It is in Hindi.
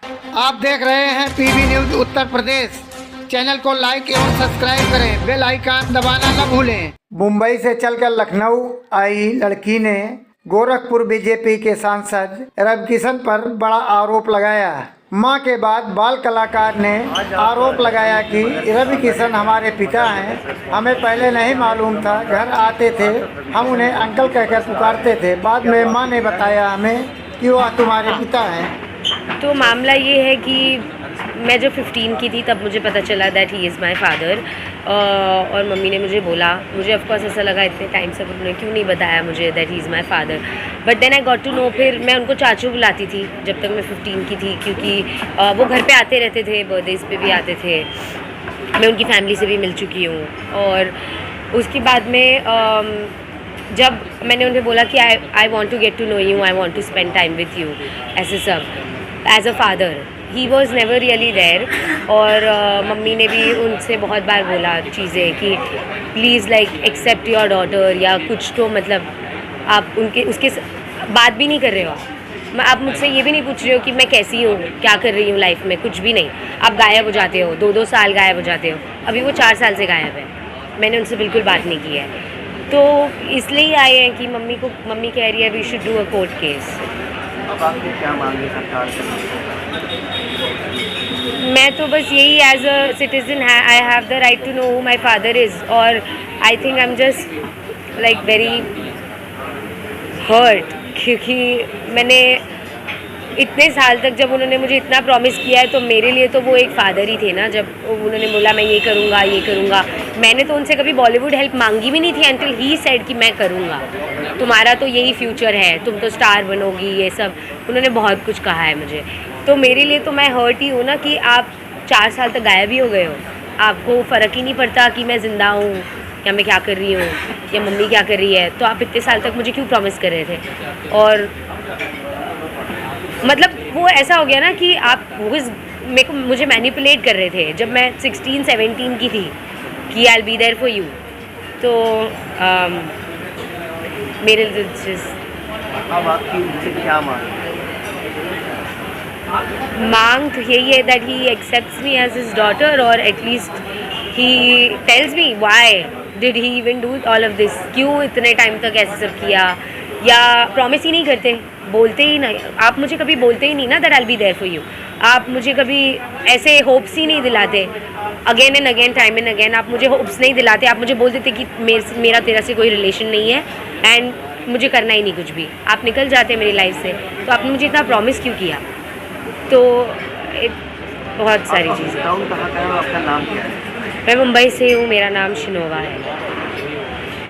आप देख रहे हैं PB news Uttar Pradesh. Channel को लाइक एवं सब्सक्राइब करें, बेल आइकन दबाना न भूलें। मुंबई से चलकर लखनऊ आई लड़की ने गोरखपुर बीजेपी के सांसद रविकिशन पर बड़ा आरोप लगाया। मां के बाद बाल कलाकार ने आरोप लगाया कि रविकिशन हमारे पिता हैं, हमें पहले नहीं मालूम था। घर आते थे, हम उन्हें अंकल कहकर पुकारते थे। बाद में मां ने बताया हमें कि वह तुम्हारे पिता हैं। तो मामला ये है कि मैं जब 15 की थी तब मुझे पता चला that he is my father. और मम्मी ने मुझे बोला, मुझे ऑफकोर्स ऐसा लगा इतने टाइम से उन्होंने क्यों नहीं बताया मुझे that he is my father. But then I got to know. फिर मैं उनको चाचू बुलाती थी जब तक मैं 15 की थी, क्योंकि वो घर पे आते रहते थे, बर्थडेज़ पे भी आते थे। मैं उनकी फैमिली से भी मिल चुकी हूँ। और उसके बाद में जब मैंने उन्हें बोला कि I want to get to know you, I want to spend time with you, ऐसे सब as a father, he was never really there. और मम्मी ने भी उनसे बहुत बार बोला चीज़ें कि please like accept your daughter, या कुछ तो मतलब आप उसके बात भी नहीं कर रहे हो। आप मुझसे ये भी नहीं पूछ रहे हो कि मैं कैसी हूँ, क्या कर रही हूँ लाइफ में, कुछ भी नहीं। आप गायब हो जाते हो, 2-2 साल गायब हो जाते हो। अभी वो 4 साल से गायब है, मैंने उनसे बिल्कुल बात नहीं की है। तो इसलिए आए हैं कि मम्मी कह रही है we should do a court case. अब आपकी क्या मांग है सरकार से? मैं तो बस यही, as a citizen I have the right to know who my father is. और I think I am just like very hurt, क्योंकि मैंने इतने साल तक, जब उन्होंने मुझे इतना प्रॉमिस किया है, तो मेरे लिए तो वो एक फ़ादर ही थे ना। जब उन्होंने बोला मैं ये करूँगा, मैंने तो उनसे कभी बॉलीवुड हेल्प मांगी भी नहीं थी अंटिल ही सेड कि मैं करूँगा, तुम्हारा तो यही फ्यूचर है, तुम तो स्टार बनोगी, ये सब उन्होंने बहुत कुछ कहा है मुझे। तो मेरे लिए तो मैं हर्ट ही हूँ ना कि आप 4 साल तक गायब ही हो गए हो, आपको फ़र्क ही नहीं पड़ता कि मैं ज़िंदा हूँ या मैं क्या कर रही हूँ या मम्मी क्या कर रही है। तो आप इतने साल तक मुझे क्यों प्रॉमिस कर रहे थे? और मतलब वो ऐसा हो गया ना कि आप मुझे मैनिपुलेट कर रहे थे जब मैं 16-17 की थी कि I will be there for you. तो मेरे अब आपकी उनसे क्या मांग तो यही है that he accepts me as his daughter, और at least he tells me why did he even do all of this, क्यों इतने टाइम तक ऐसे सब किया। या प्रॉमिस ही नहीं करते, बोलते ही नहीं। आप मुझे कभी बोलते ही नहीं ना that I will be there for you. आप मुझे कभी ऐसे होप्स ही नहीं दिलाते, again and again, time and again आप मुझे होप्स नहीं दिलाते। आप मुझे बोल देते कि मेरा तेरा से कोई रिलेशन नहीं है एंड मुझे करना ही नहीं कुछ भी, आप निकल जाते मेरी लाइफ से। तो आपने मुझे इतना प्रॉमिस क्यों किया? तो बहुत सारी चीज़ें। कहाँ का है, आपका नाम क्या है? मैं मुंबई से हूँ, मेरा नाम शिनोवा है।